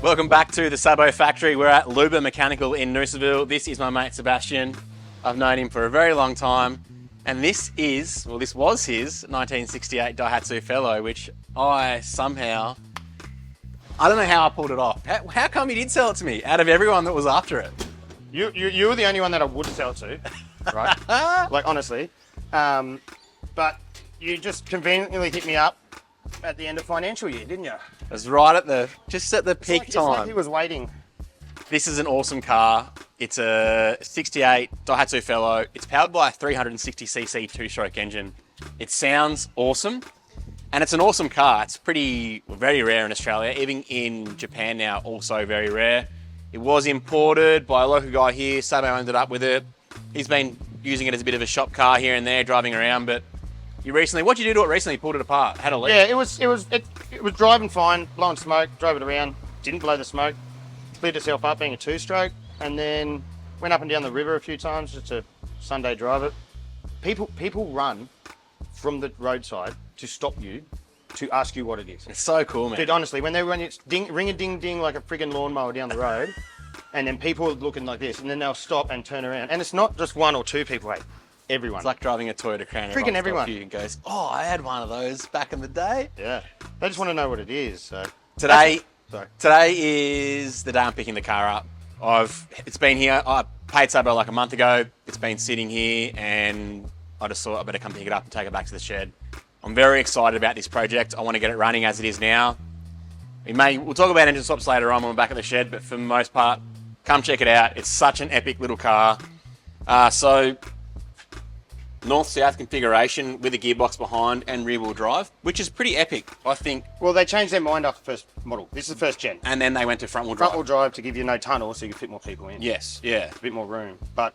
Welcome back to the Sabo factory. We're at Luba Mechanical in Noosaville. This is my mate Sebastian. I've known him for a very long time. And this was his 1968 Daihatsu Fellow, which I don't know how I pulled it off. How come he did sell it to me out of everyone that was after it? You were the only one that I would sell to, right? Like, honestly. But you just conveniently hit me up at the end of financial year, didn't you? It was right at the peak time. It's like he was waiting. This is an awesome car. It's a 68 Daihatsu Fellow. It's powered by a 360cc two-stroke engine. It sounds awesome, and it's an awesome car. It's very rare in Australia, even in Japan now, also very rare. It was imported by a local guy here. Sabo ended up with it. He's been using it as a bit of a shop car here and there, driving around, but what'd you do to it recently? Pulled it apart, had a leak? Yeah, it was driving fine, blowing smoke, drove it around, didn't blow the smoke, cleared itself up being a two-stroke, and then went up and down the river a few times just to Sunday drive it. People run from the roadside to stop you to ask you what it is. It's so cool, man. Dude, honestly, when they run it, ring-a-ding-ding like a friggin' lawnmower down the road, and then people are looking like this, and then they'll stop and turn around. And it's not just one or two people, hey, everyone. It's like driving a Toyota Crown. Freaking everyone. You and goes, oh, I had one of those back in the day. Yeah. They just want to know what it is. So Today is the day I'm picking the car up. It's been here. I paid Sabo like a month ago. It's been sitting here, and I just thought I better come pick it up and take it back to the shed. I'm very excited about this project. I want to get it running as it is now. We'll talk about engine swaps later on when we're back at the shed, but for the most part, come check it out. It's such an epic little car. So north-south configuration with a gearbox behind and rear-wheel drive, which is pretty epic, I think. Well, they changed their mind after the first model. This is the first gen. And then they went to front-wheel drive. Front-wheel drive to give you no tunnel so you can fit more people in. Yes, yeah. A bit more room. But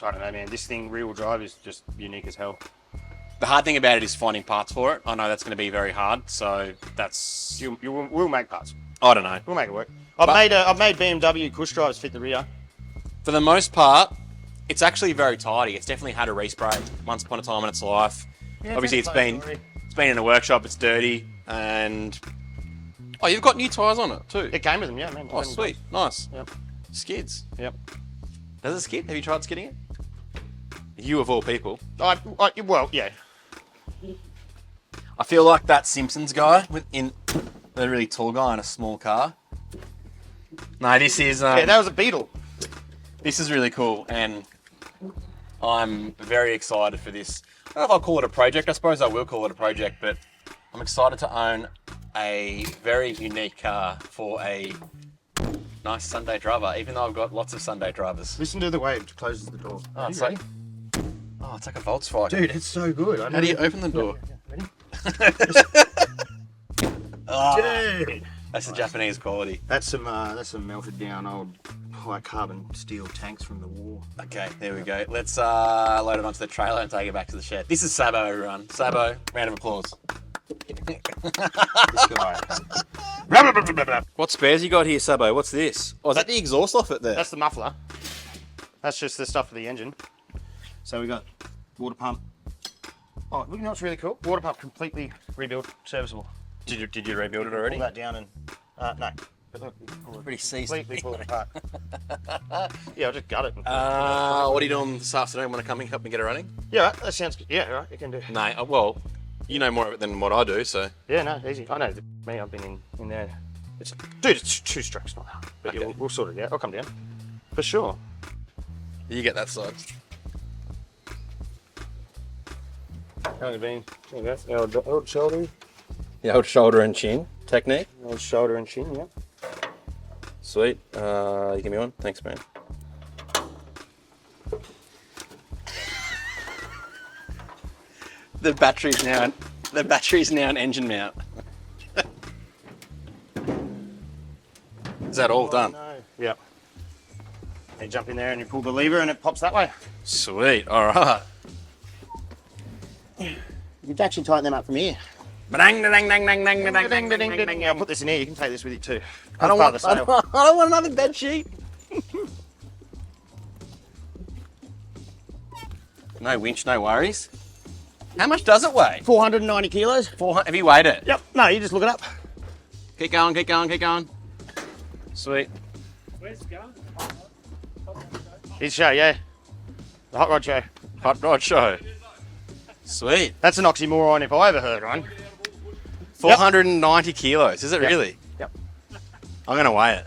I don't know, man. This thing, rear-wheel drive, is just unique as hell. The hard thing about it is finding parts for it. I know that's going to be very hard, so that's... We'll make parts. I don't know. We'll make it work. I've made BMW cush drives fit the rear. For the most part, it's actually very tidy. It's definitely had a respray once upon a time in its life. Yeah, obviously, it's been in a workshop. It's dirty, and you've got new tyres on it too. It came with them, yeah, man. Oh, sweet, nice. Yep. Skids. Yep. Does it skid? Have you tried skidding it? You of all people. Well, yeah. I feel like that Simpsons guy in the really tall guy in a small car. No, this is Yeah, that was a Beetle. This is really cool, and I'm very excited for this. I don't know if I'll call it a project. I suppose I will call it a project, but I'm excited to own a very unique car for a nice Sunday driver, even though I've got lots of Sunday drivers. Listen to the way it closes the door. Oh, see? Oh, it's like a Volkswagen. Dude, it's so good. How do you open the door? Ready? Dude! That's the Japanese quality. That's some melted down old high carbon steel tanks from the war. Okay, there we go. Let's load it onto the trailer and take it back to the shed. This is Sabo, everyone. Sabo, round of applause. This guy. What spares you got here, Sabo? What's this? Oh, is that the exhaust off it there? That's the muffler. That's just the stuff for the engine. So we got water pump. Oh, you know what's really cool? Water pump completely rebuilt, serviceable. Did you rebuild it already? Pull that down and no. But look, Pretty seasoned. completely pull it apart. Yeah, I'll just gut it. What are you doing this afternoon? Want to come up and get it running? Yeah, that sounds good. Yeah, right, you can do. No, well, you know more of it than what I do, so. Yeah, no, easy. I know me. I've been in there. It's two strokes, not hard. But Okay. yeah, we'll sort it out. I'll come down for sure. You get that side. How long have you been? There you go. Old shoulder. Yeah, hold shoulder and chin technique. Old shoulder and chin, yeah. Sweet. You give me one? Thanks, man. The battery's now an engine mount. Is that all done? No. Yep. You jump in there and you pull the lever and it pops that way. Sweet. All right. You can actually tighten them up from here. I I'll put this in here. You can take this with you too. don't want another bed sheet. No winch, no worries. How much does it weigh? 490 kilos. 400. Have you weighed it? Yep. No, you just look it up. Keep going, keep going, keep going. Sweet. Where's it going? His show, yeah. The Hot Rod Show. Hot rod show. Sweet. That's an oxymoron if I ever heard one. 490 kilos. Is it Yep. really? Yep. I'm going to weigh it.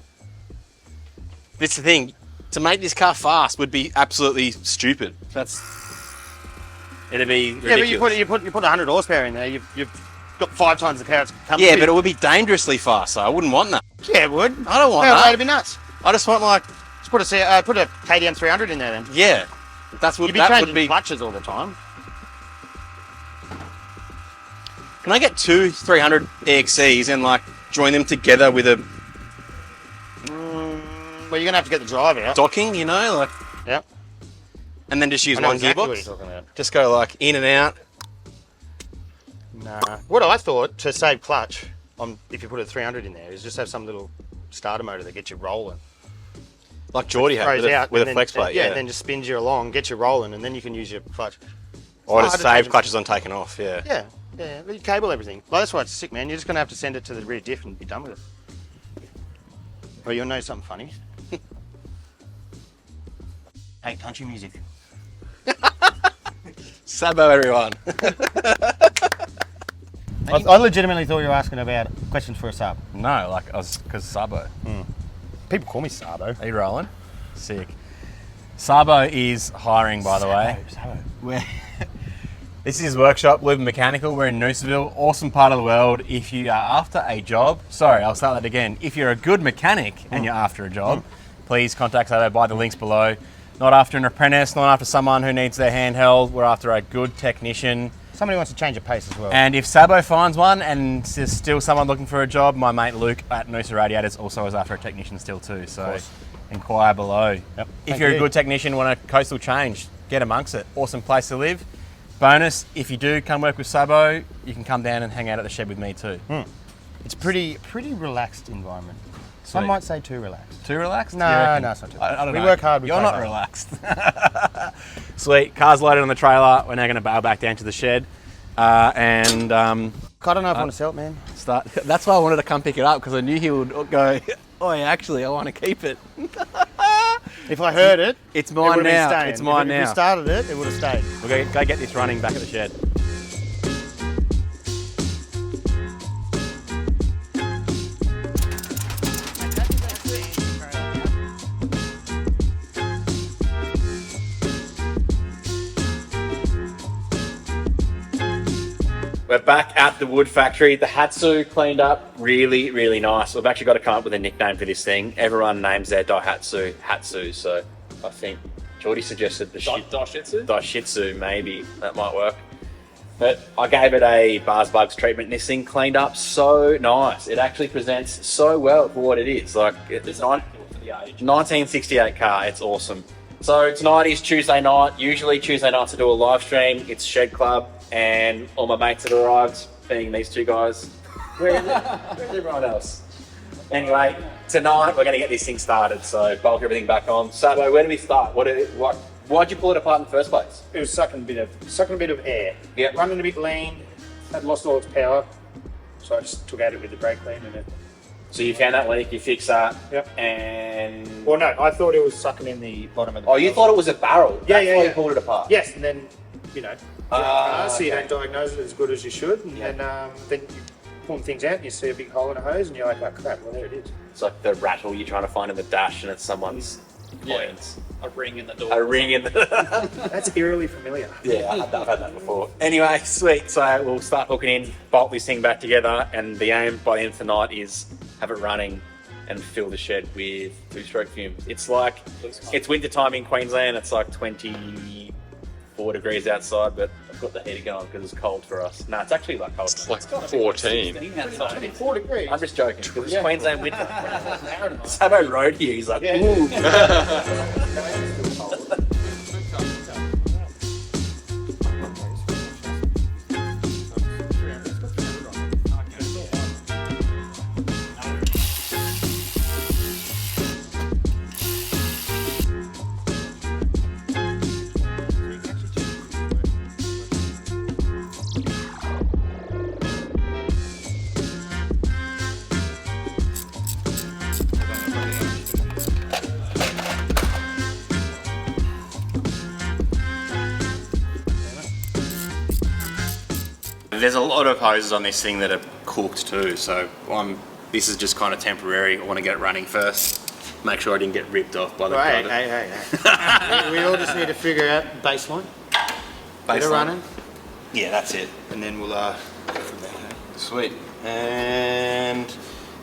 This is the thing. To make this car fast would be absolutely stupid. It'd be ridiculous. Yeah, but you put 100 horsepower in there. You've got 5 times the power it's come Yeah, with. but it would be dangerously fast, so I wouldn't want that. Yeah, it would. I don't want That'd that. be nuts. I just want like, Just put a KDM 300 in there then. yeah. That's what You'd be that would changing be. clutches all the time. Can I get 2 300 EXCs and like join them together with a Well, you're gonna have to get the drive out. docking, you know, like, Yep. and then just use I know one exactly gearbox? what you're talking about. Just go like in and out. Nah. What I thought to save clutch, if you put a 300 in there, is just have some little starter motor that gets you rolling. Like Geordie had Throws with out a and then- flex plate, yeah. yeah. And then just spins you along, gets you rolling, and then you can use your clutch. Or Oh, just I save just- clutches on taking off, yeah. Yeah, yeah. You cable everything. Like, that's why it's sick, man. You're just gonna have to send it to the rear diff and be done with it. Or you'll know something funny. Hey, country music. Sabo, everyone. I legitimately thought you were asking about questions for a sub. No, like I was, because Sabo. People call me Sabo. Are you rolling? Sick. Sabo is hiring, by the way. Sabo. This is his workshop, Luben Mechanical. We're in Noosaville, awesome part of the world. If you are after a job, sorry, I'll start that again. If you're a good mechanic and you're after a job, please contact Sabo by the links below. Not after an apprentice, not after someone who needs their handheld. We're after a good technician. Somebody wants to change a pace as well. And if Sabo finds one and there's still someone looking for a job, my mate Luke at Noosa Radiators also is after a technician still too. So inquire below. Yep. If Thank you're you. a good technician, want a coastal change, get amongst it. Awesome place to live. Bonus, if you do come work with Sabo, you can come down and hang out at the shed with me too. It's pretty relaxed environment. Some Sweet. might say too relaxed. Too relaxed? No, You reckon? no, it's not too I don't We know. work hard, we You're play not hard. relaxed. Sweet. Car's loaded on the trailer. We're now going to bail back down to the shed. And I don't know if I want to sell it, man. start. That's why I wanted to come pick it up, because I knew he would go, oh, yeah, actually, I want to keep it. If I heard it, It's it mine would have been now. staying. It's mine If we now. started it, it would have stayed. We're going to go get this running back at the shed. We're back at the wood factory. The Hatsu cleaned up really, really nice. We've actually got to come up with a nickname for this thing. Everyone names their Daihatsu Hatsu, so I think Geordie suggested the Daishitsu, maybe. That might work. But I gave it a bars bugs treatment, and this thing cleaned up so nice. It actually presents so well for what it is. Like, it's 1968 car. It's awesome. So tonight is Tuesday night. Usually Tuesday nights I do a live stream. It's Shed Club, and all my mates have arrived, being these two guys. Where's everyone else? Anyway, tonight we're going to get this thing started. So bulk everything back on. Sabo, where do we start? Why'd you pull it apart in the first place? It was sucking a bit of air. Yep. Running a bit lean, had lost all its power. So I just took out it with the brake clean and it. So you found that leak, you fixed that, Yep. and Well, no, I thought it was sucking in the bottom of the. oh, you thought it was a barrel? Yeah, That's yeah, why yeah. you pulled it apart. Yes, and then so you okay. don't diagnose it as good as you should, and Yeah. then you pull things out, and you see a big hole in a hose, and you're like, oh crap, well there it is. It's like the rattle you're trying to find in the dash, and it's someone's coins. A ring in the door. A ring in the. That's eerily familiar. Yeah, I've had that before. Anyway, sweet. So we'll start hooking in, bolt this thing back together, and the aim by the end of the night is have it running and fill the shed with two-stroke fumes. It's like, it's winter time in Queensland. It's like 24 degrees outside, but I've got the heater going because it's cold for us. No, it's actually like cold. It's like 14. 4 degrees. I'm just joking because it's Queensland winter. Sabo rode here. He's like, ooh. There's a lot of hoses on this thing that are cooked too, so this is just kind of temporary. I want to get it running first. Make sure I didn't get ripped off by the cutter. Hey. we all just need to figure out baseline. Get it running. Yeah, that's it. And then we'll go from there. Sweet. And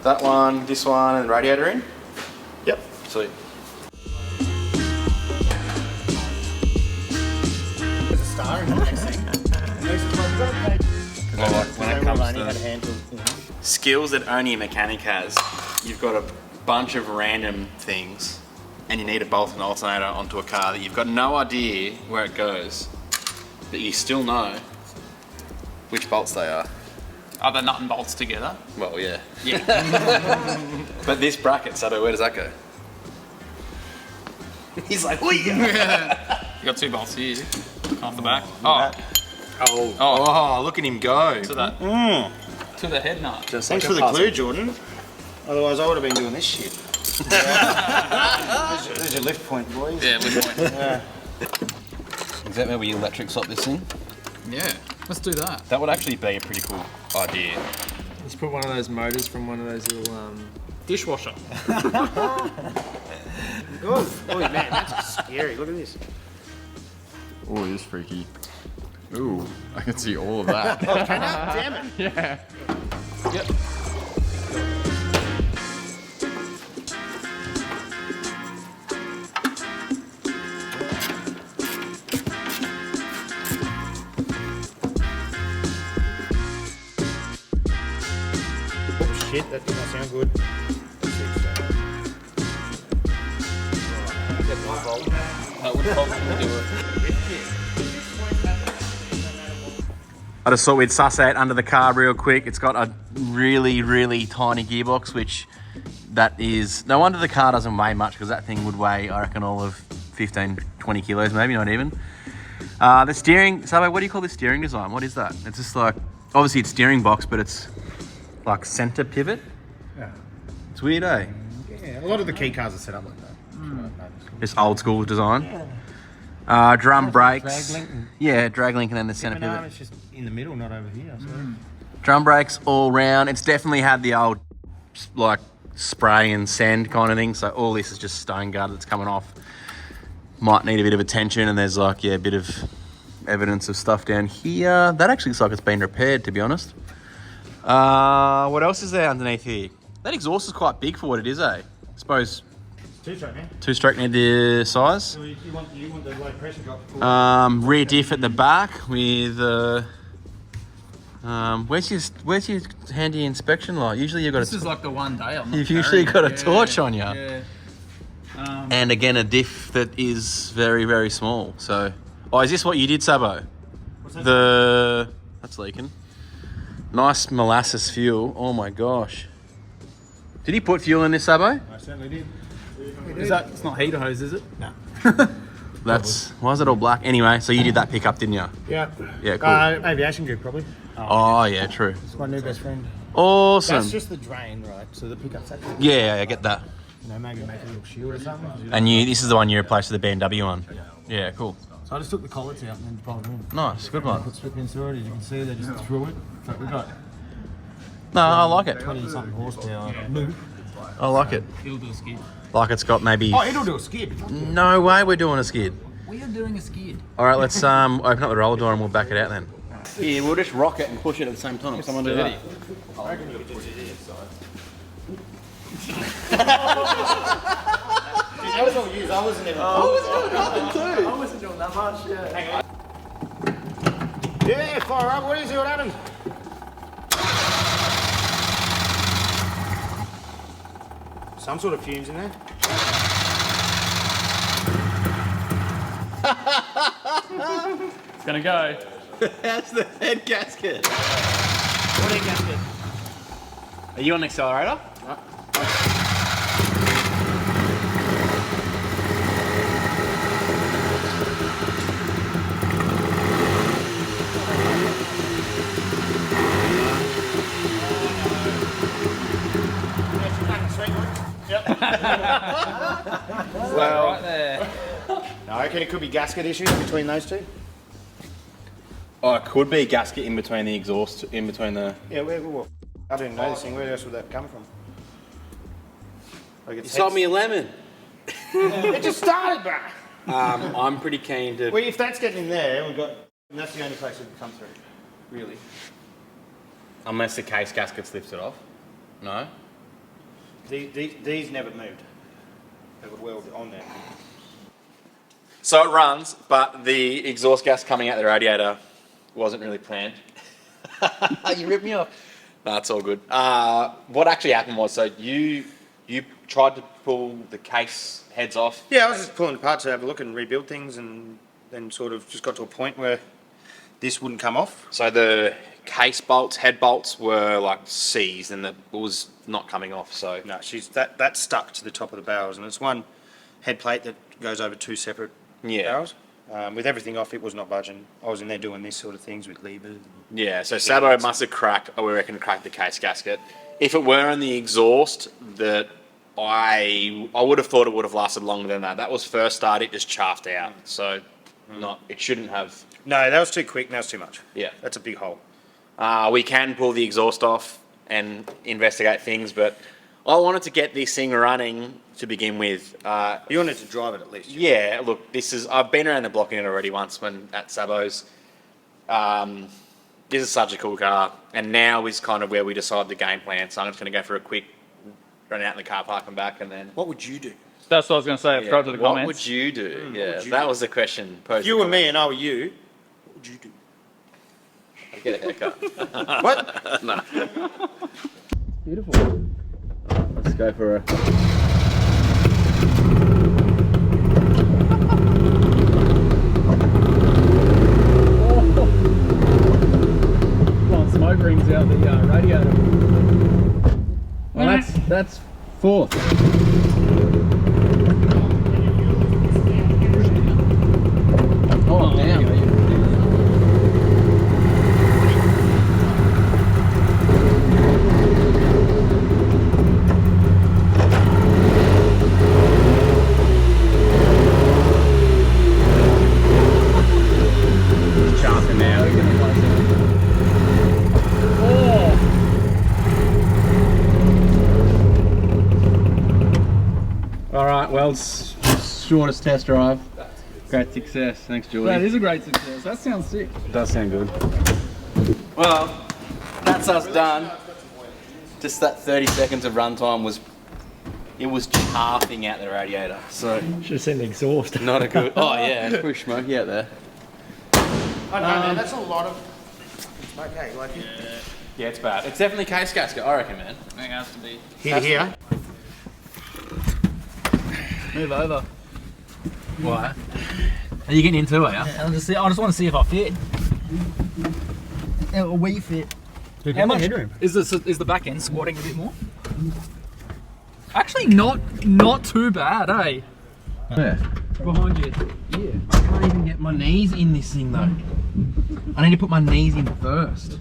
that one, this one, and the radiator in? Yep. Sweet. There's a star in the next thing. When it comes to skills that only a mechanic has, you've got a bunch of random things and you need to bolt an alternator onto a car that you've got no idea where it goes, but you still know which bolts they are. Are they nut and bolts together? Well, yeah. Yeah. But this bracket, Sabo, where does that go? He's like, what? You got 2 bolts here, off the back. Oh, look at him go. To that. To the head nut. Just Thanks like for a the puzzle. clue, Jordan. Otherwise, I would have been doing this shit. There's your lift point, boys. Yeah, good point. Is that where we electric swap this thing? Yeah, let's do that. That would actually be a pretty cool idea. Let's put one of those motors from one of those little Dishwasher. Oh man, that's scary. Look at this. Oh, it is freaky. Ooh, I can see all of that. Damn it. yeah. Yep. Oh shit, that did not sound good. That would probably do it. I just thought we'd suss out under the car real quick. It's got a really, really tiny gearbox, which that is... No wonder the car doesn't weigh much, because that thing would weigh, I reckon, all of 15, 20 kilos, maybe, not even. The steering... Sabo, what do you call this steering design? What is that? It's just like... Obviously, it's steering box, but it's like center pivot. Yeah. It's weird, eh? Yeah, a lot of the Kei Cars are set up like that. Just old school design. Drum brakes. Drag link. Yeah, drag link and then the center pivot. It's just in the middle, not over here. So. Drum brakes all round. It's definitely had the old like spray and sand kind of thing. So all this is just stone guard that's coming off. Might need a bit of attention, and there's like a bit of evidence of stuff down here. That actually looks like it's been repaired, to be honest. What else is there underneath here? That exhaust is quite big for what it is, eh? I suppose 2-stroke, man. 2-stroke need the size. So you want the low pressure drop. Rear diff at the back with where's your handy inspection light? Usually you've got This is like the one day I'm not you've usually got a carrying. torch on you. Yeah. And again, a diff that is very, very small. So, is this what you did, Sabo? What's that? That's leaking. Nice molasses fuel. Oh my gosh. Did he put fuel in this, Sabo? I certainly did. Is that? It's not heater hose, is it? No. Why is it all black? Anyway, so you did that pickup, didn't you? Yeah. Yeah, cool. Aviation group, probably. Oh, yeah, true. It's my new best friend. Awesome. That's just the drain, right? So the pickup's actually, Yeah, I get that. maybe make a little shield or something. And this is the one you replaced with the BMW one? Yeah, cool. So I just took the collets out and then plugged them in. Nice, good one. Put slip inside, as you can see, they just threw it. But we got No, I like it. 20-something horsepower. New. I like it. It'll do a skid. Like it's got maybe... Oh, it'll do a skid. No way we're doing a skid. We are doing a skid. All right, let's open up the roller door and we'll back it out then. Yeah, we'll just rock it and push it at the same time. Someone do that. I reckon you could just do this. That was all used. I wasn't even. I wasn't doing that much. Yeah. Yeah, fire up. What do you see what happened? Some sort of fumes in there. It's gonna go. That's the head gasket. What head gasket? Are you on the accelerator? Well, right there. No, I reckon it could be gasket issues between those two. Oh, it could be a gasket in between the exhaust, in between the... Yeah, what? I didn't know this thing. Where else would that come from? Like You sold me a lemon. It just started, bruh. I'm pretty keen to... Well, if that's getting in there, and that's the only place it would come through. Really. Unless the case gasket's lifted off. No? These never moved. They would weld on there. So it runs, but the exhaust gas coming out the radiator wasn't really planned. You ripped me off. No, it's all good. What actually happened was, so you tried to pull the case heads off. Yeah, I was just pulling apart to have a look and rebuild things, and then sort of just got to a point where this wouldn't come off. So the case bolts, head bolts were like seized, and it was not coming off. So No, that's stuck to the top of the barrels, and it's one head plate that goes over two separate barrels. With everything off, it was not budging. I was in there doing this sort of things with levers. yeah, so Sabo must have cracked, or we reckon cracked the case gasket. If it were on the exhaust, that I would have thought it would have lasted longer than that. That was first start, it just chaffed out. So it shouldn't have. No, that was too quick. That was too much. Yeah. That's a big hole. We can pull the exhaust off and investigate things, but I wanted to get this thing running to begin with. You wanted to drive it at least. Yeah, look, I've been around the block in it already once when at Sabo's. This is such a cool car, and now is kind of where we decide the game plan. So I'm just going to go for a quick run out in the car park and back, and then. What would you do? That's what I was going to say. Subscribe to the comments. What would you do? That was the question posed. If you were me and I were you, what would you do? I'd get a haircut. What? No. Beautiful. Let's go for a... Blowing smoke rings out the radiator. Well, that's fourth. Oh, damn. Chopping now. All right, well, shortest test drive. Great success. Thanks, Julie. That is a great success. That sounds sick. It does sound good. Well, that's us done. Just that 30 seconds of runtime was chaffing out the radiator. So Should have seen the exhaust. not a good. Oh yeah, it's pretty smoky out there. I know, man. That's a lot of smoke. Hey, like Yeah, it's bad. It's definitely case gasket, I reckon, man. I think it has to be. here. Move over. Why? Are you getting into it? I just want to see if I fit. We fit. Dude, How much headroom? is the back end squatting a bit more? Actually, not too bad, eh? Yeah. Behind you. Yeah. I can't even get my knees in this thing though. I need to put my knees in first.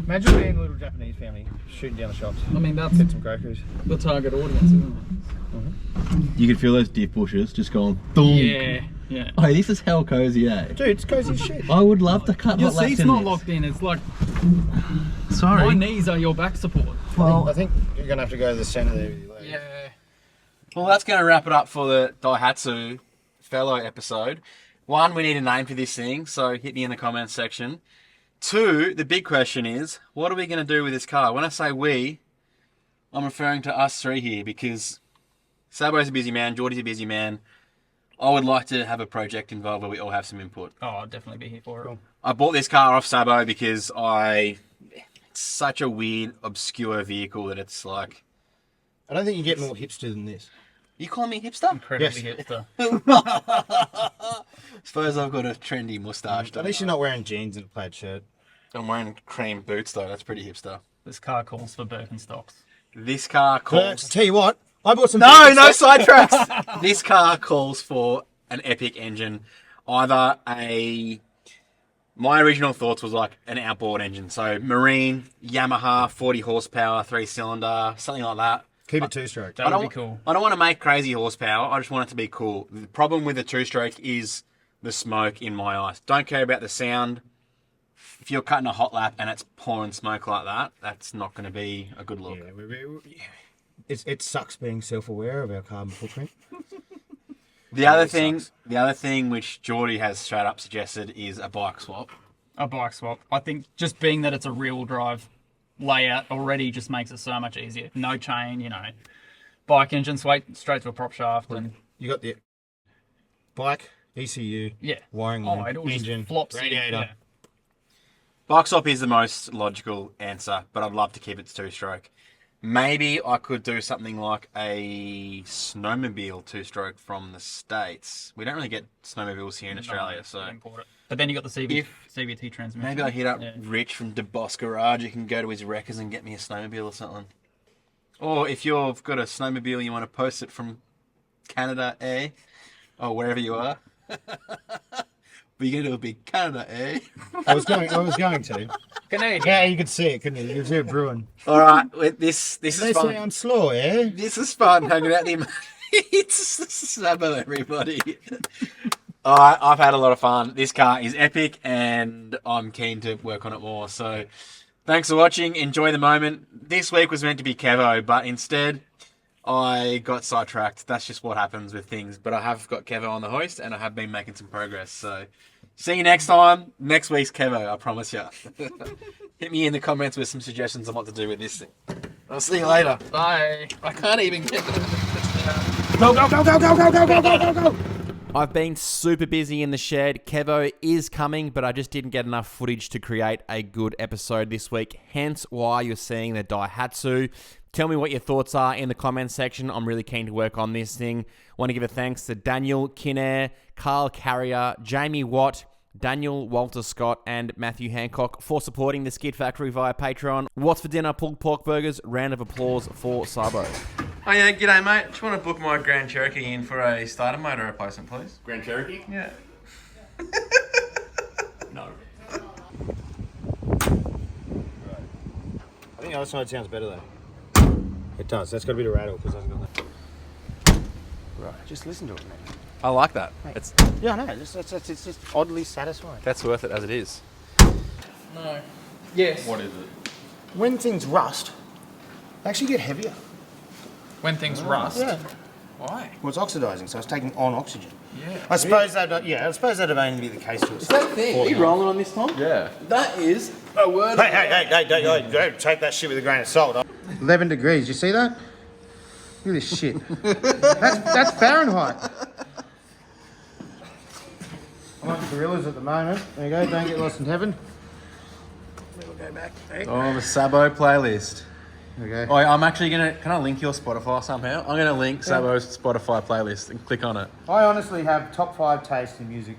Imagine being a little Japanese family shooting down the shops. I mean, that's Get some Gokus. the target audience, isn't You could feel those diff bushes just going it? boom. Yeah. Oh, this is hell cozy, eh? Dude, it's cozy as shit. I would love to cut Your hot laps seat's in not this. locked in. It's like my Sorry. knees are your back support. Well, I think you're going to have to go to the centre there with your leg. Yeah. Well, that's going to wrap it up for the Daihatsu Fellow episode. 1, we need a name for this thing, so hit me in the comments section. 2, the big question is, what are we going to do with this car? When I say we, I'm referring to us three here, because Sabo's a busy man, Geordie's a busy man. I would like to have a project involved where we all have some input. Oh, I'll definitely be here for it. I bought this car off Sabo because it's such a weird, obscure vehicle that it's like... I don't think you get more hipster than this. You calling me hipster? Incredibly hipster. Suppose I've got a trendy moustache. At least you're not wearing jeans and a plaid shirt. I'm wearing cream boots though, that's pretty hipster. This car calls for Birkenstocks. This car calls... Tell you what, I bought some... No sidetracks! This car calls for an epic engine. Either my original thoughts was like an outboard engine. So Marine, Yamaha, 40 horsepower, 3-cylinder, something like that. Keep it two-stroke. That would be cool. I don't want to make crazy horsepower. I just want it to be cool. The problem with the two-stroke is the smoke in my eyes. Don't care about the sound. If you're cutting a hot lap and it's pouring smoke like that, that's not going to be a good look. Yeah, it sucks being self-aware of our carbon footprint. The other thing which Geordie has straight up suggested is a bike swap. A bike swap. I think just being that it's a rear-wheel drive layout already just makes it so much easier. No chain, you know. Bike engine straight to a prop shaft. And You got the bike, ECU, yeah. wiring Oh, line, it all engine, just flops radiator. Yeah. Bike swap is the most logical answer, but I'd love to keep it two-stroke. Maybe I could do something like a snowmobile two-stroke from the States. We don't really get snowmobiles here in Australia, so... Import it. But then you got the CVT transmission. Maybe I hit up Rich from DeBoss Garage. You can go to his wreckers and get me a snowmobile or something. Or if you've got a snowmobile, you want to post it from Canada, eh? Or wherever you are. We're going to do a big Canada, eh? I was going to. Canadian. Yeah, you could see it, couldn't you? You could see it brewing. All right, this is They fun. say I'm slow, eh? This is fun hanging out there. It's Sabo, everybody. All right, I've had a lot of fun. This car is epic, and I'm keen to work on it more. So, thanks for watching. Enjoy the moment. This week was meant to be Kevo, but instead, I got sidetracked. That's just what happens with things. But I have got Kevo on the hoist, and I have been making some progress. So, see you next time. Next week's Kevo, I promise you. Hit me in the comments with some suggestions on what to do with this thing. I'll see you later. Bye. I can't even get it. Go, go, go, go, go, go, go, go, go, go, go! I've been super busy in the shed. Kevo is coming, but I just didn't get enough footage to create a good episode this week, hence why you're seeing the Daihatsu. Tell me what your thoughts are in the comments section. I'm really keen to work on this thing. Want to give a thanks to Daniel Kinnair, Carl Carrier, Jamie Watt, Daniel Walter Scott, and Matthew Hancock for supporting the Skid Factory via Patreon. What's for dinner? Pulled pork burgers. Round of applause for Sabo. Oh yeah, g'day mate. Do you want to book my Grand Cherokee in for a starter motor replacement, please? Grand Cherokee? Yeah. No. I think the other side sounds better though. It does. That's got a bit of rattle because I've got that. Right, just listen to it, man. I like that. It's yeah, I know. It's just oddly satisfying. That's worth it as it is. No. Yes. What is it? When things rust, they actually get heavier. When things rust. Yeah. Why? Well, it's oxidising, so it's taking on oxygen. Yeah. I suppose that'd only be the case to us. Is that thing? Are you rolling on this, Tom? Yeah. That is a word. Hey, take that shit with a grain of salt. 11 degrees, you see that? Look at this shit. that's Fahrenheit. I'm at the gorillas at the moment. There you go, don't get lost in heaven. We'll go back. Oh, the Sabo playlist. There we go. Oh, I'm actually going to... Can I link your Spotify somehow? I'm going to link Sabo's Spotify playlist and click on it. I honestly have top 5 taste in music.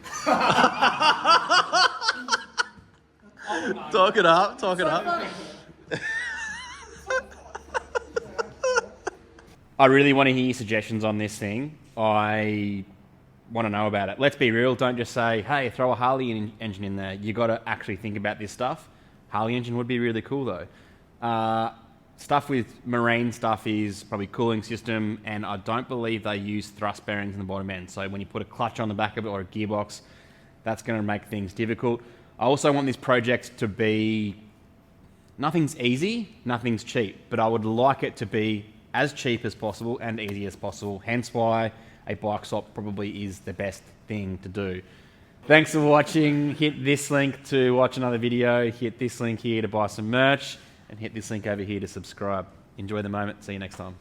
Talk it up. Talk it up. I really want to hear your suggestions on this thing. I want to know about it. Let's be real. Don't just say, hey, throw a Harley engine in there. You got to actually think about this stuff. Harley engine would be really cool, though. Stuff with marine stuff is probably cooling system, and I don't believe they use thrust bearings in the bottom end. So when you put a clutch on the back of it or a gearbox, that's going to make things difficult. I also want this project to be... Nothing's easy, nothing's cheap, but I would like it to be as cheap as possible and easy as possible. Hence why a bike swap probably is the best thing to do. Thanks for watching. Hit this link to watch another video. Hit this link here to buy some merch. And hit this link over here to subscribe. Enjoy the moment. See you next time.